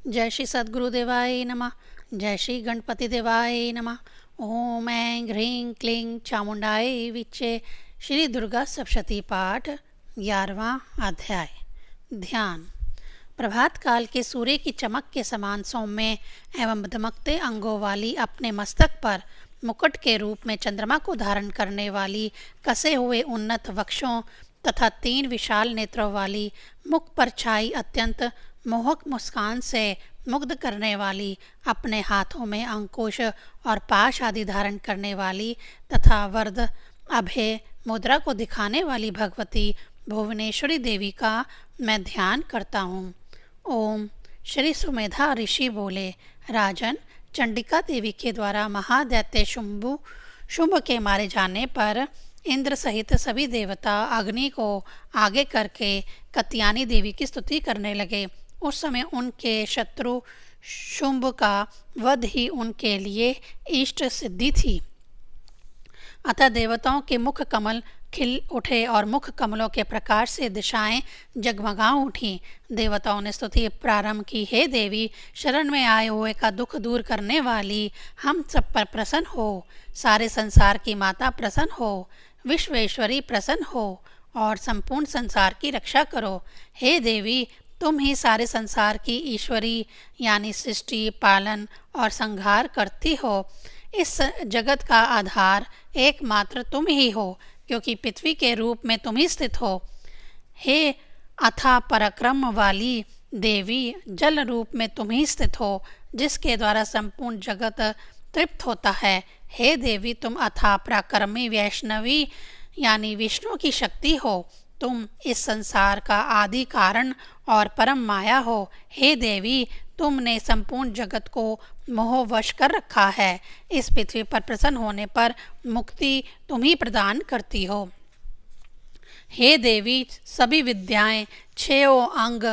जय श्री सद्गुरुदेवाय नमः। जय श्री गणपति देवाय नमः। ओम ऐं ह्रीं क्लीं चामुंडाय विच्चे। श्री दुर्गा सप्तशती पाठ 11वां अध्याय। ध्यान। प्रभात काल के सूर्य की चमक के समान सौम्य एवं धमकते अंगों वाली, अपने मस्तक पर मुकुट के रूप में चंद्रमा को धारण करने वाली, कसे हुए उन्नत वक्षों तथा 3 विशाल नेत्रों वाली, मुख पर छाई अत्यंत मोहक मुस्कान से मुग्ध करने वाली, अपने हाथों में अंकुश और पाश आदि धारण करने वाली तथा वरद अभय मुद्रा को दिखाने वाली भगवती भुवनेश्वरी देवी का मैं ध्यान करता हूँ। ओम। श्री सुमेधा ऋषि बोले, राजन, चंडिका देवी के द्वारा महादैत्य शुंभ के मारे जाने पर इंद्र सहित सभी देवता अग्नि को आगे करके कत्यानी देवी की स्तुति करने लगे। उस समय उनके शत्रु शुंभ का वध ही उनके लिए इष्ट सिद्धि थी। अतः देवताओं के मुख कमल खिल उठे और मुख कमलों के प्रकाश से दिशाएं जगमगा उठी। देवताओं ने स्तुति प्रारंभ की, हे देवी, शरण में आए हुए का दुख दूर करने वाली, हम सब पर प्रसन्न हो। सारे संसार की माता प्रसन्न हो, विश्वेश्वरी प्रसन्न हो और संपूर्ण संसार की रक्षा करो। हे देवी, तुम ही सारे संसार की ईश्वरी यानी सृष्टि, पालन और संहार करती हो। इस जगत का आधार एकमात्र तुम ही हो, क्योंकि पृथ्वी के रूप में तुम ही स्थित हो। हे अथाह पराक्रम वाली देवी, जल रूप में तुम ही स्थित हो, जिसके द्वारा संपूर्ण जगत तृप्त होता है। हे देवी, तुम अथाह पराक्रमी वैष्णवी यानी विष्णु की शक्ति हो। तुम इस संसार का आदि कारण और परम माया हो। हे देवी, तुमने संपूर्ण जगत को मोहवश कर रखा है। इस पृथ्वी पर प्रसन्न होने पर मुक्ति तुम ही प्रदान करती हो। हे देवी, सभी विद्याएं, 6 अंग,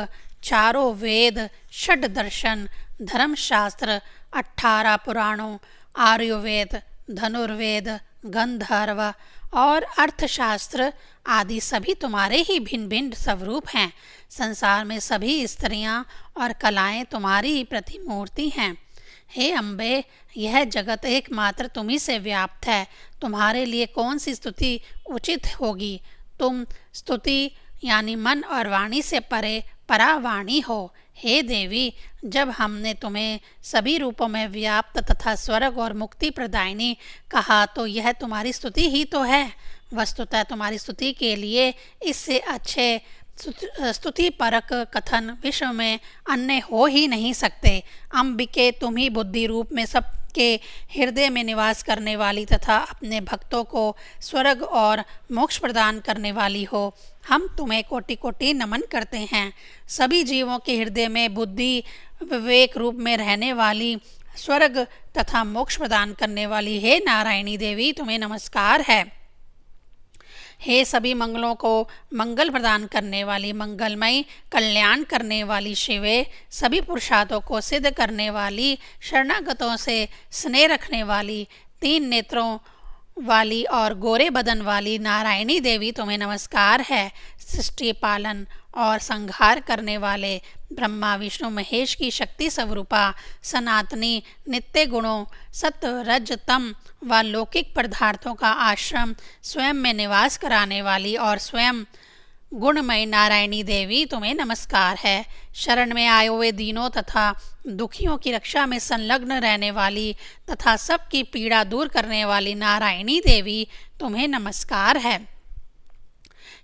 4 वेद, 6 दर्शन, धर्मशास्त्र, 18 पुराणों, आयुर्वेद, धनुर्वेद, गंधर्व और अर्थशास्त्र आदि सभी तुम्हारे ही भिन्न भिन्न स्वरूप हैं। संसार में सभी स्त्रियां और कलाएं तुम्हारी ही प्रतिमूर्ति हैं। हे अम्बे, यह जगत एकमात्र तुम्ही से व्याप्त है। तुम्हारे लिए कौन सी स्तुति उचित होगी? तुम स्तुति यानी मन और वाणी से परे परावाणी हो। हे देवी, जब हमने तुम्हें सभी रूपों में व्याप्त तथा स्वर्ग और मुक्ति प्रदायिनी कहा तो यह तुम्हारी स्तुति ही तो है। वस्तुतः तुम्हारी स्तुति के लिए इससे अच्छे स्तुति परक कथन विश्व में अन्य हो ही नहीं सकते। अंबिके, तुम ही बुद्धि रूप में सबके हृदय में निवास करने वाली तथा अपने भक्तों को स्वर्ग और मोक्ष प्रदान करने वाली हो। हम तुम्हें कोटि कोटि नमन करते हैं। सभी जीवों के हृदय में बुद्धि विवेक रूप में रहने वाली, स्वर्ग तथा मोक्ष प्रदान करने वाली हे नारायणी देवी, तुम्हें नमस्कार है। हे सभी मंगलों को मंगल प्रदान करने वाली, मंगलमयी कल्याण करने वाली शिवे, सभी पुरुषार्थों को सिद्ध करने वाली, शरणागतों से स्नेह रखने वाली, 3 नेत्रों वाली और गोरे बदन वाली नारायणी देवी, तुम्हें नमस्कार है। सृष्टि पालन और संहार करने वाले ब्रह्मा विष्णु महेश की शक्ति स्वरूपा, सनातनी, नित्य गुणों, सत्व रज तम व लौकिक पदार्थों का आश्रम स्वयं में निवास कराने वाली और स्वयं गुणमय नारायणी देवी, तुम्हें नमस्कार है। शरण में आए हुए दीनों तथा दुखियों की रक्षा में संलग्न रहने वाली तथा सबकी पीड़ा दूर करने वाली नारायणी देवी, तुम्हें नमस्कार है।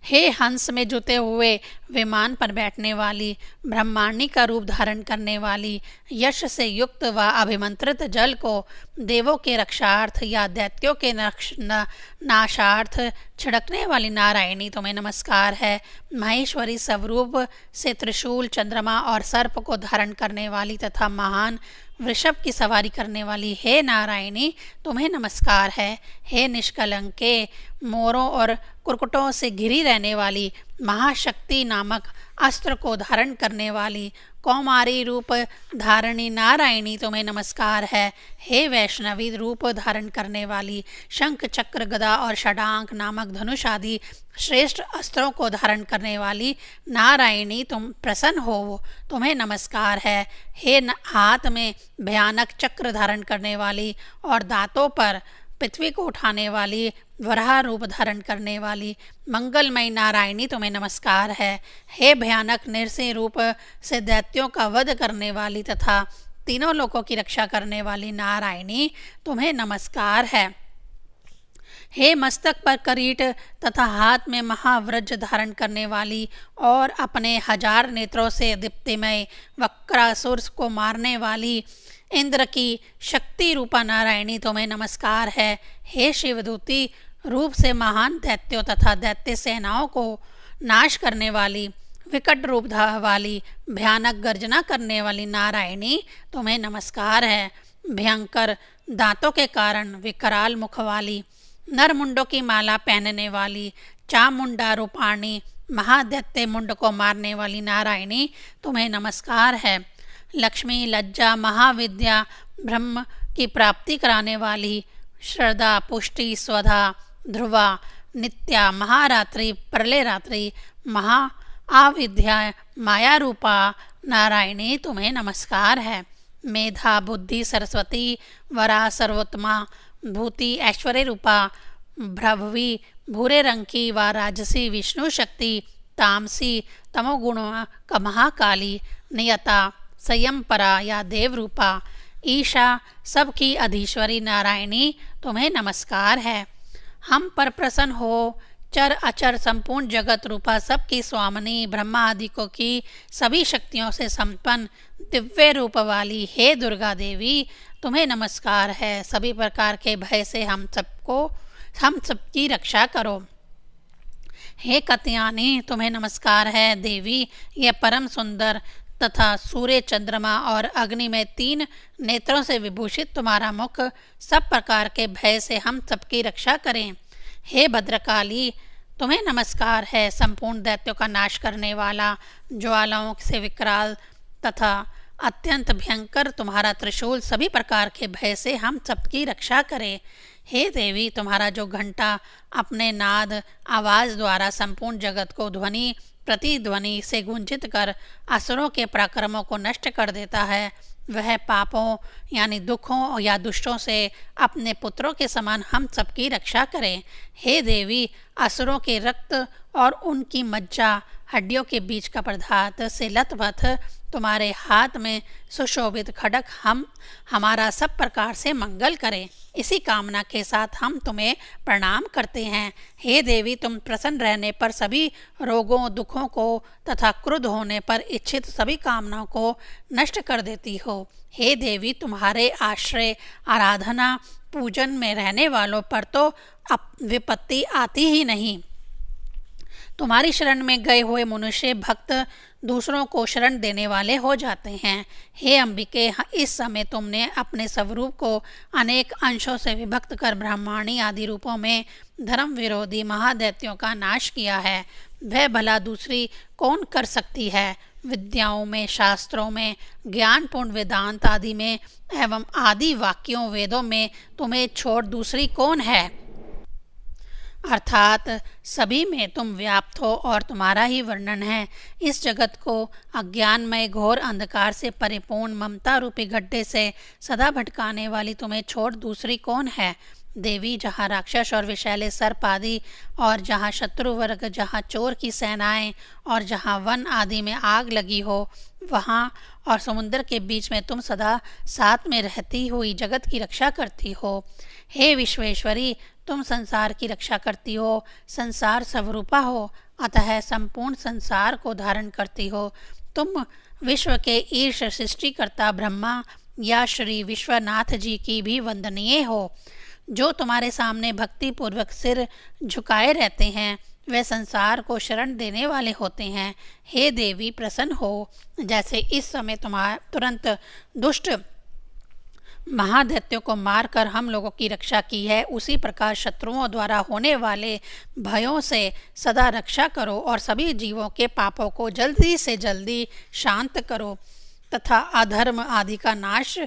हे हंस में जुते हुए विमान पर बैठने वाली, ब्रह्मांडी का रूप धारण करने वाली, यश से युक्त व अभिमंत्रित जल को देवों के रक्षार्थ या दैत्यों के नाशार्थ छिड़कने वाली नारायणी, तुम्हें नमस्कार है। महेश्वरी स्वरूप से त्रिशूल, चंद्रमा और सर्प को धारण करने वाली तथा महान वृषभ की सवारी करने वाली हे नारायणी, तुम्हें नमस्कार है। हे निष्कलंके, मोरों और कुरकुटों से घिरी रहने वाली महाशक्ति नामक अस्त्र को धारण करने वाली कौमारी रूप धारणी नारायणी तुम्हें नमस्कार है। हे वैष्णवी रूप धारण करने वाली शंख चक्र गदा और षडांक नामक धनुष आदि श्रेष्ठ अस्त्रों को धारण करने वाली नारायणी तुम प्रसन्न हो, तुम्हें नमस्कार है। हे हाथ में भयानक चक्र धारण करने वाली और दांतों पर पृथ्वी को उठाने वाली वराह रूप धारण करने वाली मंगलमयी नारायणी तुम्हें नमस्कार है। हे भयानक नृसिंह रूप से दैत्यों का वध करने वाली तथा तीनों लोकों की रक्षा करने वाली नारायणी तुम्हें नमस्कार है। हे मस्तक पर करीट तथा हाथ में महाव्रज धारण करने वाली और अपने 1000 नेत्रों से दीप्तिमय वक्रासुर को मारने वाली इंद्र की शक्ति रूपा नारायणी तुम्हें नमस्कार है। हे शिवदूती रूप से महान दैत्यों तथा दैत्य सेनाओं को नाश करने वाली विकट रूप वाली भयानक गर्जना करने वाली नारायणी तुम्हें नमस्कार है। भयंकर दांतों के कारण विकराल मुख वाली नरमुंडों की माला पहनने वाली चामुंडा रूपाणी महादैत्य मुंड को मारने वाली नारायणी तुम्हें नमस्कार है। लक्ष्मी लज्जा महाविद्या ब्रह्म की प्राप्ति कराने वाली श्रद्धा पुष्टि स्वधा ध्रुवा नित्या महारात्रि प्रलय रात्रि महा आविद्या माया रूपा नारायणी तुम्हें नमस्कार है। मेधा बुद्धि सरस्वती वरा सर्वोत्तमा भूति ऐश्वर्य रूपा भ्रभवी भूरे रंग की व राजसी विष्णु शक्ति तामसी तमोगुण का महाकाली नियता संयमपरा या देव रूपा ईशा सबकी अधीश्वरी नारायणी तुम्हें नमस्कार है। हम पर प्रसन्न हो चर अचर संपूर्ण जगत रूपा सबकी स्वामिनी ब्रह्मा आदि को की सभी शक्तियों से संपन्न दिव्य रूप वाली हे दुर्गा देवी तुम्हें नमस्कार है। सभी प्रकार के भय से हम सबकी रक्षा करो। हे कत्यानी तुम्हें नमस्कार है। देवी यह परम सुंदर तथा सूर्य चंद्रमा और अग्नि में 3 नेत्रों से विभूषित तुम्हारा मुख सब प्रकार के भय से हम सबकी रक्षा करें। हे भद्रकाली तुम्हें नमस्कार है। संपूर्ण दैत्यों का नाश करने वाला ज्वालाओं से विकराल तथा अत्यंत भयंकर तुम्हारा त्रिशूल सभी प्रकार के भय से हम सबकी रक्षा करे। हे देवी तुम्हारा जो घंटा अपने नाद आवाज़ द्वारा संपूर्ण जगत को ध्वनि प्रतिध्वनि से गुंजित कर असुरों के पराक्रमों को नष्ट कर देता है, वह पापों यानी दुखों या दुष्टों से अपने पुत्रों के समान हम सबकी रक्षा करें। हे देवी असुरों के रक्त और उनकी मज्जा हड्डियों के बीच का पदार्थ से लथपथ तुम्हारे हाथ में सुशोभित खड्ग हमारा सब प्रकार से मंगल करें। इसी कामना के साथ हम तुम्हें प्रणाम करते हैं। हे देवी तुम प्रसन्न रहने पर सभी रोगों दुखों को तथा क्रुद्ध होने पर इच्छित सभी कामनाओं को नष्ट कर देती हो। हे देवी तुम्हारे आश्रय आराधना पूजन में रहने वालों पर तो विपत्ति आती ही नहीं। तुम्हारी शरण में गए हुए मनुष्य भक्त दूसरों को शरण देने वाले हो जाते हैं। हे अंबिके इस समय तुमने अपने स्वरूप को अनेक अंशों से विभक्त कर ब्रह्माणी आदि रूपों में धर्म विरोधी महादैत्यों का नाश किया है। वह भला दूसरी कौन कर सकती है। विद्याओं में शास्त्रों में ज्ञानपूर्ण वेदांत आदि में एवं आदि वाक्यों वेदों में तुम्हें छोड़ दूसरी कौन है। अर्थात सभी में तुम व्याप्त हो और तुम्हारा ही वर्णन है। इस जगत को अज्ञानमय घोर अंधकार से परिपूर्ण ममता रूपी गड्ढे से सदा भटकाने वाली तुम्हें छोड़ दूसरी कौन है। देवी जहाँ राक्षस और विषैले सर्प आदि और जहाँ शत्रु वर्ग जहाँ चोर की सेनाएं और जहाँ वन आदि में आग लगी हो वहाँ और समुद्र के बीच में तुम सदा साथ में रहती हुई जगत की रक्षा करती हो। हे विश्वेश्वरी तुम संसार की रक्षा करती हो, संसार स्वरूपा हो, अतः संपूर्ण संसार को धारण करती हो। तुम विश्व के ईश सृष्टिकर्ता ब्रह्मा या श्री विश्वनाथ जी की भी वंदनीय हो, जो तुम्हारे सामने भक्ति पूर्वक सिर झुकाए रहते हैं। वे संसार को शरण देने वाले होते हैं। हे देवी प्रसन्न हो, जैसे इस समय तुम्हारा तुरंत दुष्ट महादैत्यों को मारकर हम लोगों की रक्षा की है, उसी प्रकार शत्रुओं द्वारा होने वाले भयों से सदा रक्षा करो और सभी जीवों के पापों को जल्दी से जल्दी शांत करो तथा अधर्म आदि का नाश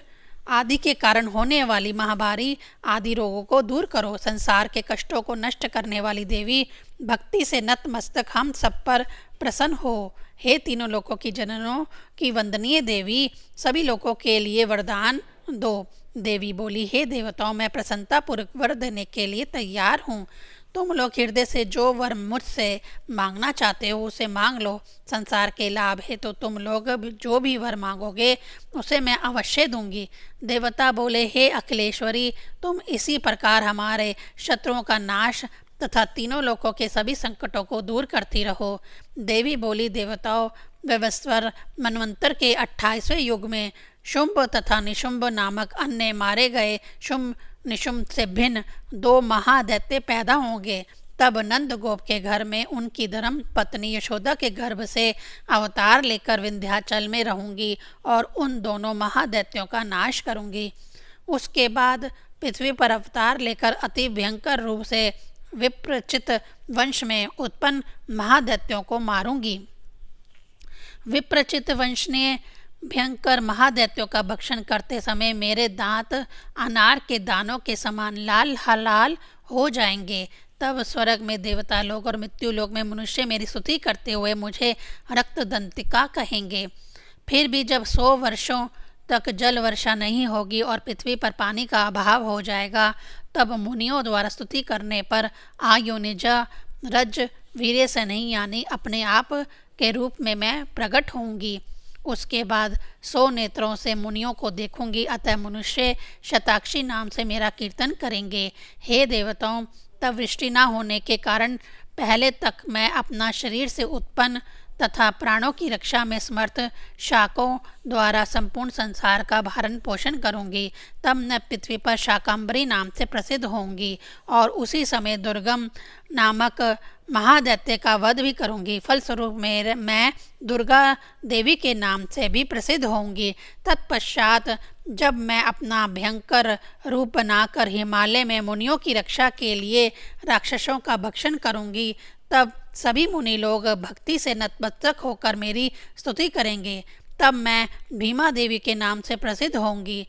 आदि के कारण होने वाली महामारी आदि रोगों को दूर करो। संसार के कष्टों को नष्ट करने वाली देवी, भक्ति से नतमस्तक हम सब पर प्रसन्न हो। हे तीनों लोकों की जननों की वंदनीय देवी, सभी लोगों के लिए वरदान दो। देवी बोली, हे देवताओं, मैं प्रसन्नता पूर्वक वर देने के लिए तैयार हूँ। तुम लोग हृदय से जो वर मुझसे मांगना चाहते हो उसे मांग लो। संसार के लाभ है तो तुम लोग जो भी वर मांगोगे उसे मैं अवश्य दूंगी। देवता बोले, हे अखिलेश्वरी, तुम इसी प्रकार हमारे शत्रुओं का नाश तथा तीनों लोकों के सभी संकटों को दूर करती रहो। देवी बोली, देवताओं, व्यवस्वर मनवंतर के 28वें युग में शुंभ तथा निशुंभ नामक अन्य मारे गए शुंभ निशुंभ से भिन्न 2 महादैत्य पैदा होंगे। तब नंद गोप के घर में उनकी धर्म पत्नी यशोदा के गर्भ से अवतार लेकर विंध्याचल में रहूंगी और उन दोनों महादैत्यों का नाश करूंगी। उसके बाद पृथ्वी पर अवतार लेकर अति भयंकर रूप से विप्रचित वंश में उत्पन्न महादैत्यों को मारूंगी। विप्रचित वंश ने भयंकर महादैत्यों का भक्षण करते समय मेरे दांत अनार के दानों के समान लाल लाल हो जाएंगे। तब स्वर्ग में देवता लोग और मृत्यु लोग में मनुष्य मेरी स्तुति करते हुए मुझे रक्तदंतिका कहेंगे। फिर भी जब 100 वर्षों तक जल वर्षा नहीं होगी और पृथ्वी पर पानी का अभाव हो जाएगा, तब मुनियों द्वारा स्तुति करने पर आयोनिज रज वीर्य से नहीं यानी अपने आप के रूप में मैं प्रकट होंगी। उसके बाद 100 नेत्रों से मुनियों को देखूंगी, अतः मनुष्य शताक्षी नाम से मेरा कीर्तन करेंगे। हे देवताओं, तब वृष्टि न होने के कारण पहले तक मैं अपना शरीर से उत्पन्न तथा प्राणों की रक्षा में समर्थ शाकों द्वारा संपूर्ण संसार का भरण पोषण करूंगी। तब मैं पृथ्वी पर शाकंभरी नाम से प्रसिद्ध होंगी और उसी समय दुर्गम नामक महादैत्य का वध भी करूंगी। फलस्वरूप मैं दुर्गा देवी के नाम से भी प्रसिद्ध होंगी। तत्पश्चात जब मैं अपना भयंकर रूप बनाकर हिमालय में मुनियों की रक्षा के लिए राक्षसों का भक्षण करूंगी, तब सभी मुनि लोग भक्ति से नतमस्तक होकर मेरी स्तुति करेंगे। तब मैं भीमा देवी के नाम से प्रसिद्ध होंगी।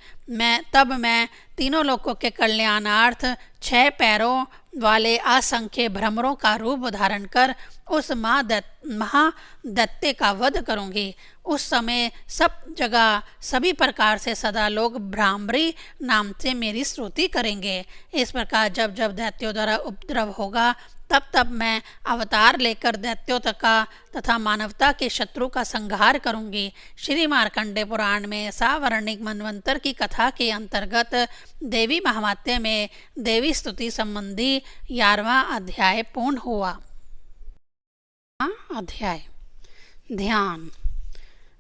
तब मैं तीनों लोकों के कल्याणार्थ 6 पैरों वाले असंख्य भ्रमरों का रूप धारण कर उस महादैत्य का वध करूंगी। उस समय सब जगह सभी प्रकार से सदा लोग भ्रामरी नाम से मेरी स्तुति करेंगे। इस प्रकार जब जब दैत्यों द्वारा उपद्रव होगा, तब तब मैं अवतार लेकर दैत्यों तथा मानवता के शत्रु का संहार करूंगी। श्री मार्कंडेय पुराण में सावर्णिक मनवंतर की कथा के अंतर्गत देवी महात्म्य में देवी स्तुति संबंधी 11वां अध्याय पूर्ण हुआ। अध्याय ध्यान।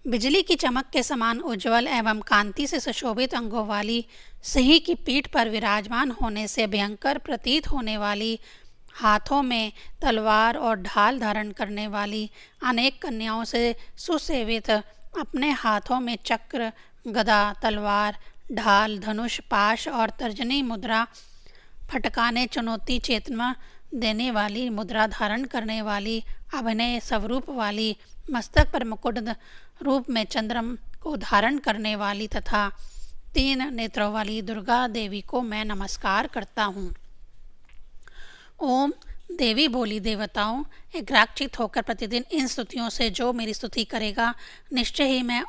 बिजली की चमक के समान उज्जवल एवं कांति से सुशोभित अंगों वाली सिंह की पीठ पर विराजमान होने से भयंकर प्रतीत होने वाली, हाथों में तलवार और ढाल धारण करने वाली, अनेक कन्याओं से सुसेवित, अपने हाथों में चक्र, गदा, तलवार, ढाल, धनुष, पाश और तर्जनी मुद्रा फटकाने चुनौती चेतना देने वाली मुद्रा धारण करने वाली, अभिनय स्वरूप वाली, मस्तक पर मुकुट रूप में चंद्रम को धारण करने वाली तथा 3 नेत्रों वाली दुर्गा देवी को मैं नमस्कार करता हूँ। ओम। देवी बोली, देवताओं, एकाग्रचित होकर प्रतिदिन इन स्तुतियों से जो मेरी स्तुति करेगा, निश्चय ही मैं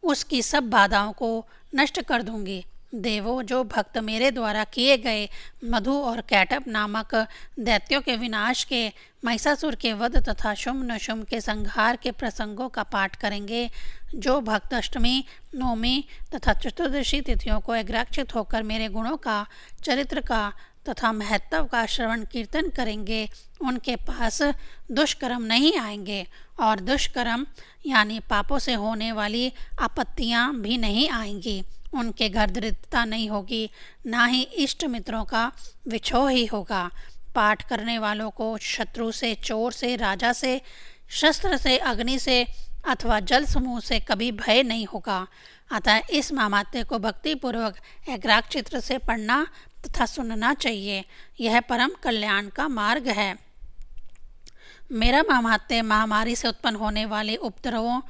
उसकी सब बाधाओं को नष्ट कर दूंगी। देवों, जो भक्त मेरे द्वारा किए गए मधु और कैटभ नामक दैत्यों के विनाश के, महिषासुर के वध तथा शुंभ निशुंभ के संहार के प्रसंगों का पाठ करेंगे, जो भक्त अष्टमी, नवमी तथा चतुर्दशी तिथियों को एकाग्रचित होकर मेरे गुणों का, चरित्र का तथा महत्व का श्रवण कीर्तन करेंगे, उनके पास दुष्कर्म नहीं आएंगे और दुष्कर्म यानी पापों से होने वाली आपत्तियां भी नहीं आएंगी। उनके घर दरिद्रता नहीं होगी, ना ही इष्ट मित्रों का विछोह ही होगा। पाठ करने वालों को शत्रु से, चोर से, राजा से, शस्त्र से, अग्नि से अथवा जल समूह से कभी भय नहीं होगा। अतः इस महामात्य को भक्तिपूर्वक एकाग्र चित्र से पढ़ना तथा सुनना चाहिए। यह परम कल्याण का मार्ग है। मेरा महामात्य महामारी से उत्पन्न होने वाले उपद्रवों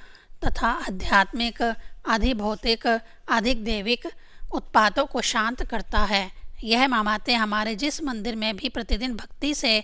तथा आध्यात्मिक, अधिभौतिक, अधिक दैविक उत्पातों को शांत करता है। यह महामात्य हमारे जिस मंदिर में भी प्रतिदिन भक्ति से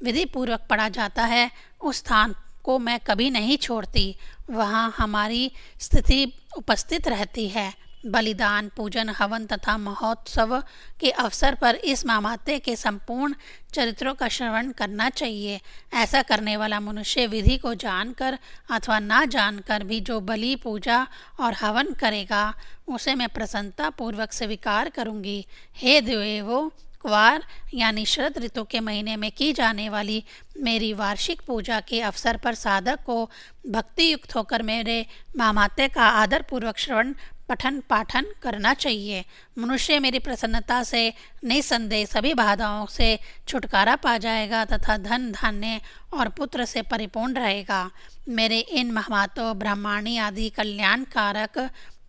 विधि पूर्वक पढ़ा जाता है, उस स्थान को मैं कभी नहीं छोड़ती। वहाँ हमारी स्थिति उपस्थित रहती है। बलिदान, पूजन, हवन तथा महोत्सव के अवसर पर इस महामात्य के संपूर्ण चरित्रों का श्रवण करना चाहिए। ऐसा करने वाला मनुष्य विधि को जानकर अथवा ना जानकर भी जो बलि, पूजा और हवन करेगा, उसे मैं प्रसन्नता पूर्वक स्वीकार करूँगी। हे देवों, क्वार यानी शरद ऋतु के महीने में की जाने वाली मेरी वार्षिक पूजा के अवसर पर साधक को भक्ति युक्त होकर मेरे महामात्य का आदर पूर्वक श्रवण, पठन, पाठन करना चाहिए। मनुष्य मेरी प्रसन्नता से निसंदेह सभी बाधाओं से छुटकारा पा जाएगा तथा धन, धान्य और पुत्र से परिपूर्ण रहेगा। मेरे इन महामातों, ब्रह्माणी आदि कल्याणकारक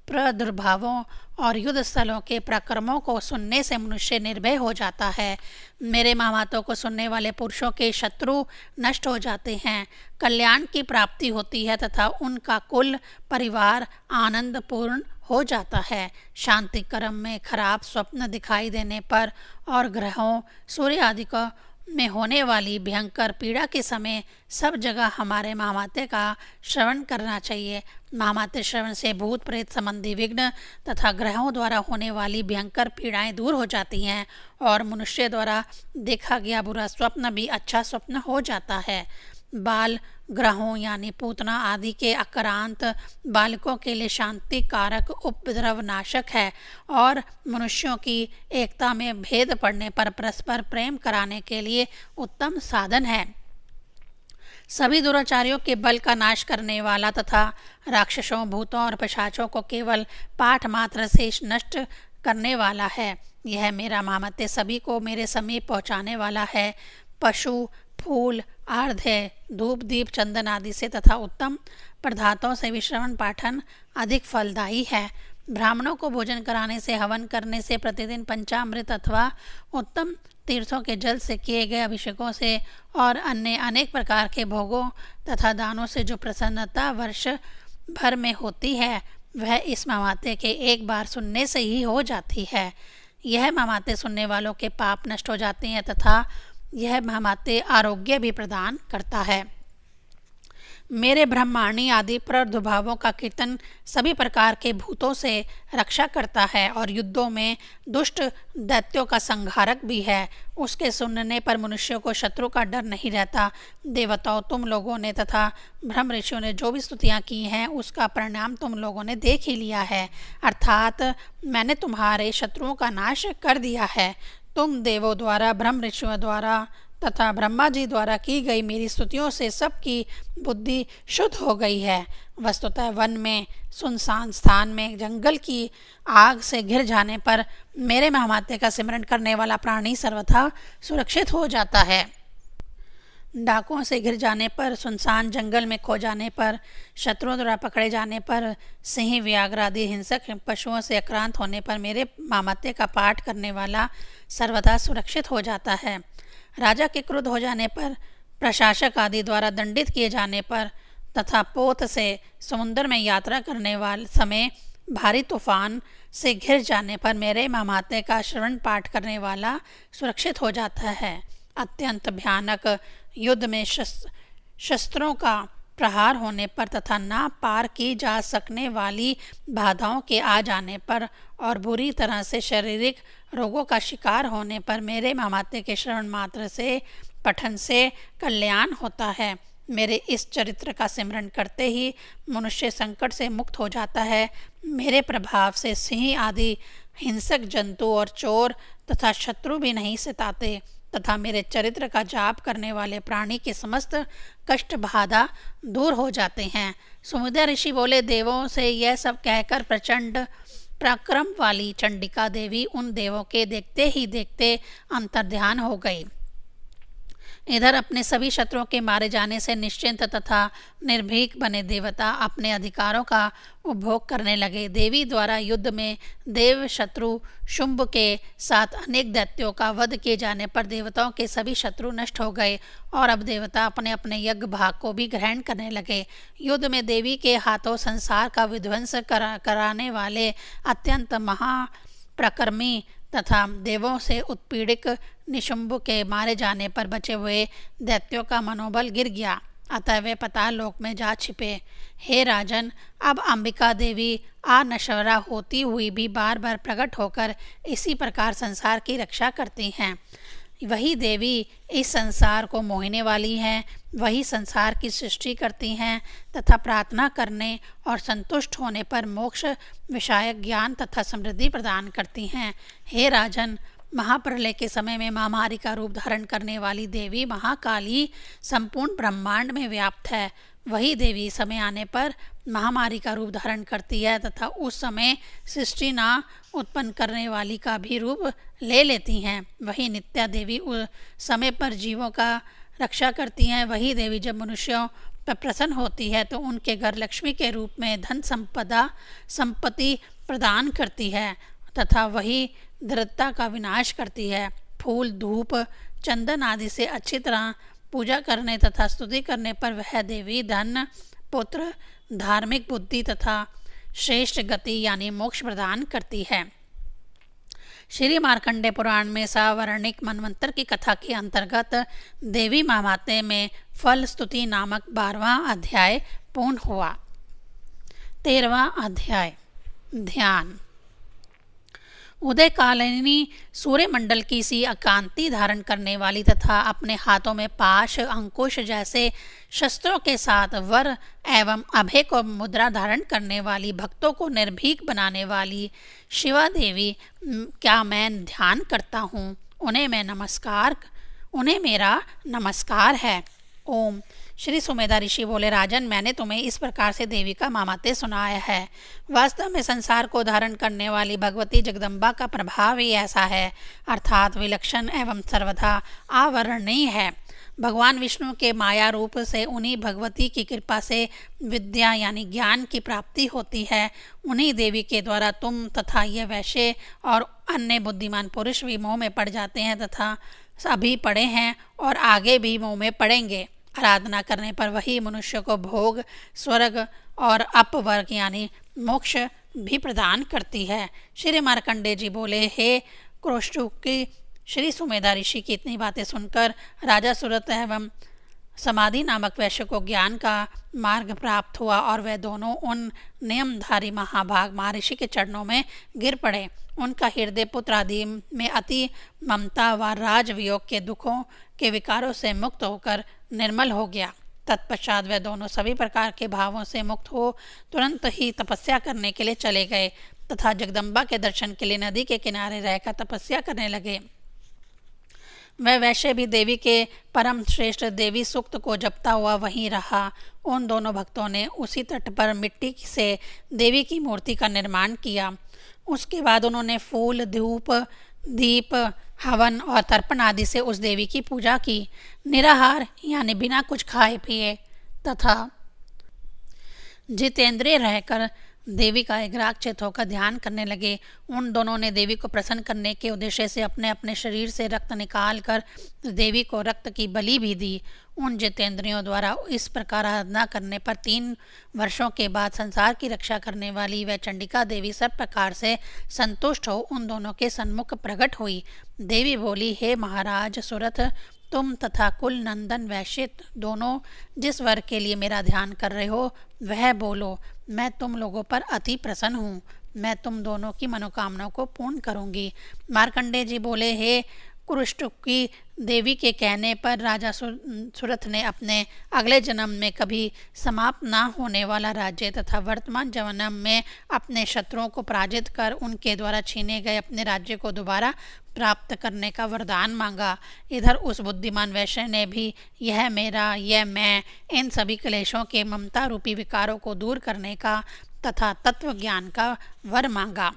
प्रादुर्भावों और युद्ध स्थलों के पराक्रमों को सुनने से मनुष्य निर्भय हो जाता है। मेरे महामातों को सुनने वाले पुरुषों के शत्रु नष्ट हो जाते हैं, कल्याण की प्राप्ति होती है तथा उनका कुल परिवार आनंदपूर्ण हो जाता है। शांति क्रम में खराब स्वप्न दिखाई देने पर और ग्रहों, सूर्य आदि को में होने वाली भयंकर पीड़ा के समय सब जगह हमारे महामात्य का श्रवण करना चाहिए। महामात्य श्रवण से भूत प्रेत संबंधी विघ्न तथा ग्रहों द्वारा होने वाली भयंकर पीड़ाएं दूर हो जाती हैं और मनुष्य द्वारा देखा गया बुरा स्वप्न भी अच्छा स्वप्न हो जाता है। बाल ग्रहों यानी पूतना आदि के आक्रांत बालकों के लिए शांति कारक उपद्रव नाशक है और मनुष्यों की एकता में भेद पड़ने पर परस्पर प्रेम कराने के लिए उत्तम साधन है। सभी दुराचारियों के बल का नाश करने वाला तथा राक्षसों, भूतों और पिशाचों को केवल पाठ मात्र से नष्ट करने वाला है। यह मेरा महामात्य सभी को मेरे समीप पहुँचाने वाला है। पशु, फूल, आर्ध्य, धूप, दीप, चंदन आदि से तथा उत्तम पदार्थों से भी श्रवण पाठन अधिक फलदायी है। ब्राह्मणों को भोजन कराने से, हवन करने से, प्रतिदिन पंचामृत अथवा उत्तम तीर्थों के जल से किए गए अभिषेकों से और अन्य अनेक प्रकार के भोगों तथा दानों से जो प्रसन्नता वर्ष भर में होती है, वह इस महामात्य के एक बार सुनने से ही हो जाती है। यह महामात्य सुनने वालों के पाप नष्ट हो जाते हैं तथा यह महामात्य आरोग्य भी प्रदान करता है। मेरे ब्रह्माणी आदि प्रादुर्भावों का कीर्तन सभी प्रकार के भूतों से रक्षा करता है और युद्धों में दुष्ट दैत्यों का संहारक भी है। उसके सुनने पर मनुष्यों को शत्रु का डर नहीं रहता। देवताओं, तुम लोगों ने तथा ब्रह्म ऋषियों ने जो भी स्तुतियाँ की हैं, उसका परिणाम तुम लोगों ने देख ही लिया है। अर्थात मैंने तुम्हारे शत्रुओं का नाश कर दिया है। तुम देवों द्वारा, ब्रह्म ऋषियों द्वारा तथा ब्रह्मा जी द्वारा की गई मेरी स्तुतियों से सबकी बुद्धि शुद्ध हो गई है। वस्तुतः वन में, सुनसान स्थान में, जंगल की आग से घिर जाने पर मेरे महामात्य का सिमरन करने वाला प्राणी सर्वथा सुरक्षित हो जाता है। डाकुओं से घिर जाने पर, सुनसान जंगल में खो जाने पर, शत्रुओं द्वारा पकड़े जाने पर, सिंह, व्याघ्र आदि हिंसक पशुओं से आक्रांत होने पर मेरे महामात्य का पाठ करने वाला सर्वदा सुरक्षित हो जाता है। राजा के क्रुद्ध हो जाने पर, प्रशासक आदि द्वारा दंडित किए जाने पर तथा पोत से समुद्र में यात्रा करने वाले समय भारी तूफान से घिर जाने पर मेरे महामात्य का श्रवण पाठ करने वाला सुरक्षित हो जाता है। अत्यंत भयानक युद्ध में शस्त्रों का प्रहार होने पर तथा ना पार की जा सकने वाली बाधाओं के आ जाने पर और बुरी तरह से शारीरिक रोगों का शिकार होने पर मेरे महामात्य के श्रवण मात्र से, पठन से कल्याण होता है। मेरे इस चरित्र का सिमरन करते ही मनुष्य संकट से मुक्त हो जाता है। मेरे प्रभाव से सिंह आदि हिंसक जंतु और चोर तथा शत्रु भी नहीं सताते तथा मेरे चरित्र का जाप करने वाले प्राणी के समस्त कष्ट बाधा दूर हो जाते हैं। सुमेधा ऋषि बोले, देवों से यह सब कहकर प्रचंड पराक्रम वाली चंडिका देवी उन देवों के देखते ही देखते अंतर्ध्यान हो गई। इधर अपने सभी शत्रुओं के मारे जाने से निश्चिंत तथा निर्भीक बने देवता अपने अधिकारों का उपभोग करने लगे। देवी द्वारा युद्ध में देव शत्रु शुंभ के साथ अनेक दैत्यों का वध किए जाने पर देवताओं के सभी शत्रु नष्ट हो गए और अब देवता अपने अपने यज्ञ भाग को भी ग्रहण करने लगे। युद्ध में देवी के हाथों संसार का विध्वंस कराने वाले अत्यंत महाप्रकर्मी तथा देवों से उत्पीड़ित निशुंभ के मारे जाने पर बचे हुए दैत्यों का मनोबल गिर गया, अतः वे पाताल लोक में जा छिपे। हे राजन, अब अंबिका देवी अनश्वरा होती हुई भी बार बार प्रकट होकर इसी प्रकार संसार की रक्षा करती हैं। वही देवी इस संसार को मोहने वाली हैं, वही संसार की सृष्टि करती हैं तथा प्रार्थना करने और संतुष्ट होने पर मोक्ष विषयक ज्ञान तथा समृद्धि प्रदान करती हैं। हे राजन, महाप्रलय के समय में महामारी का रूप धारण करने वाली देवी महाकाली संपूर्ण ब्रह्मांड में व्याप्त है। वही देवी समय आने पर महामारी का रूप धारण करती है तथा उस समय सृष्टि ना उत्पन्न करने वाली का भी रूप ले लेती हैं। वही नित्या देवी उस समय पर जीवों का रक्षा करती हैं। वही देवी जब मनुष्यों पर प्रसन्न होती है तो उनके घर लक्ष्मी के रूप में धन संपत्ति प्रदान करती है तथा वही दरिद्रता का विनाश करती है। फूल, धूप, चंदन आदि से अच्छी तरह पूजा करने तथा स्तुति करने पर वह देवी धन, पुत्र, धार्मिक बुद्धि तथा श्रेष्ठ गति यानी मोक्ष प्रदान करती है। श्री मार्कंडेय पुराण में सावर्णिक मनवंतर की कथा के अंतर्गत देवी महात्म्य में फल स्तुति नामक 12वां अध्याय पूर्ण हुआ। 13वां अध्याय ध्यान। उदयकालिनी सूर्यमंडल की सी अकांति धारण करने वाली तथा अपने हाथों में पाश, अंकुश जैसे शस्त्रों के साथ वर एवं अभय को मुद्रा धारण करने वाली, भक्तों को निर्भीक बनाने वाली शिवा देवी क्या मैं ध्यान करता हूँ, उन्हें मेरा नमस्कार है। ओम। श्री सुमेधा ऋषि बोले, राजन, मैंने तुम्हें इस प्रकार से देवी का महात्म्य सुनाया है। वास्तव में संसार को धारण करने वाली भगवती जगदम्बा का प्रभाव ही ऐसा है, अर्थात विलक्षण एवं सर्वथा अवर्णनीय है। भगवान विष्णु के माया रूप से उन्हीं भगवती की कृपा से विद्या यानी ज्ञान की प्राप्ति होती है। उन्हीं देवी के द्वारा तुम तथा ये वैश्य और अन्य बुद्धिमान पुरुष भी मोह में पड़ जाते हैं तथा अभी पड़े हैं और आगे भी मोह में पड़ेंगे। आराधना करने पर वही मनुष्य को भोग, स्वर्ग और अपवर्ग यानी मोक्ष भी प्रदान करती है। श्री मार्कंडेय जी बोले, हे क्रोष्टुकी, श्री सुमेधा ऋषि की इतनी बातें सुनकर राजा सुरत एवं समाधि नामक वैश्य को ज्ञान का मार्ग प्राप्त हुआ और वे दोनों उन नियमधारी महाभाग महर्षि के चरणों में गिर पड़े। उनका हृदय पुत्र आदि में अति ममता व राजवियोग के दुखों के विकारों से मुक्त होकर निर्मल हो गया। तत्पश्चात वे दोनों सभी प्रकार के भावों से मुक्त हो तुरंत ही तपस्या करने के लिए चले गए तथा जगदम्बा के दर्शन के लिए नदी के किनारे रहकर तपस्या करने लगे। वह वैश्य भी देवी के परम श्रेष्ठ देवी सूक्त को जपता हुआ वहीं रहा। उन दोनों भक्तों ने उसी तट पर मिट्टी से देवी की मूर्ति का निर्माण किया। उसके बाद उन्होंने फूल, धूप, दीप, हवन और तर्पण आदि से उस देवी की पूजा की। निराहार यानी बिना कुछ खाए पिए तथा जितेंद्रिय रहकर देवी का एकाग्रचित्त होकर ध्यान करने लगे। उन दोनों ने देवी को प्रसन्न करने के उद्देश्य से अपने अपने शरीर से रक्त निकाल कर देवी को रक्त की बलि भी दी। उन जितेंद्रियों द्वारा इस प्रकार आराधना करने पर 3 वर्षों के बाद संसार की रक्षा करने वाली वह चंडिका देवी सब प्रकार से संतुष्ट हो उन दोनों के सन्मुख प्रकट हुई। देवी बोली, हे महाराज सुरथ, तुम तथा कुल नंदन वैश्य दोनों जिस वर के लिए मेरा ध्यान कर रहे हो वह बोलो। मैं तुम लोगों पर अति प्रसन्न हूँ। मैं तुम दोनों की मनोकामनाओं को पूर्ण करूँगी। मार्कंडेय जी बोले, हे कुरुष्टुकी देवी के कहने पर राजा सुरथ ने अपने अगले जन्म में कभी समाप्त ना होने वाला राज्य तथा वर्तमान जन्म में अपने शत्रुओं को पराजित कर उनके द्वारा छीने गए अपने राज्य को दोबारा प्राप्त करने का वरदान मांगा। इधर उस बुद्धिमान वैश्य ने भी यह मेरा, यह मैं, इन सभी क्लेशों के ममता रूपी विकारों को दूर करने का तथा तत्व ज्ञान का वर मांगा।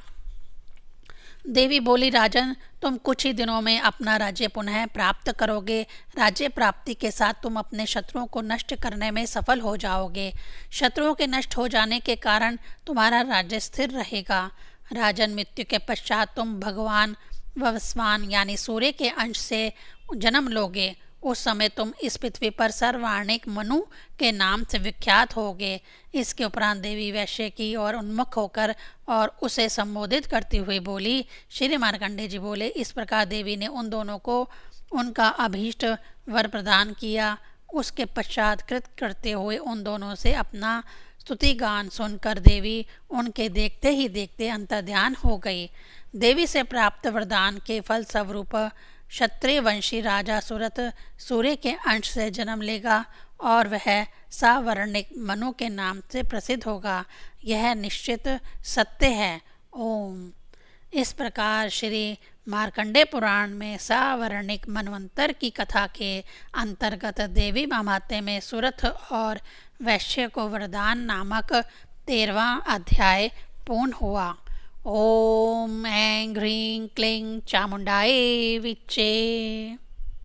देवी बोली, राजन, तुम कुछ ही दिनों में अपना राज्य पुनः प्राप्त करोगे। राज्य प्राप्ति के साथ तुम अपने शत्रुओं को नष्ट करने में सफल हो जाओगे। शत्रुओं के नष्ट हो जाने के कारण तुम्हारा राज्य स्थिर रहेगा। राजन, मृत्यु के पश्चात तुम भगवान वस्वान यानी सूर्य के अंश से जन्म लोगे। उस समय तुम इस पृथ्वी पर सर्वाणिक मनु के नाम से विख्यात होगे। इसके उपरांत देवी वैश्य की ओर उन्मुख होकर और उसे संबोधित करती हुई बोली। श्री मार्कंडेय जी बोले, इस प्रकार देवी ने उन दोनों को उनका अभीष्ट वर प्रदान किया। उसके पश्चात कृत करते हुए उन दोनों से अपना स्तुति गान सुनकर देवी उनके देखते ही देखते अंतर्ध्यान हो गई। देवी से प्राप्त वरदान के फल स्वरूप क्षत्रिय वंशी राजा सुरत सूर्य के अंश से जन्म लेगा और वह सावर्णिक मनु के नाम से प्रसिद्ध होगा। यह निश्चित सत्य है। ओम। इस प्रकार श्री मार्कंडेय पुराण में सावर्णिक मनवंतर की कथा के अंतर्गत देवी महात्म्य में सुरथ और वैश्य को वरदान नामक 13वां अध्याय पूर्ण हुआ। ओम ऐं ह्रीं क्लीं चामुंडायै विच्चे।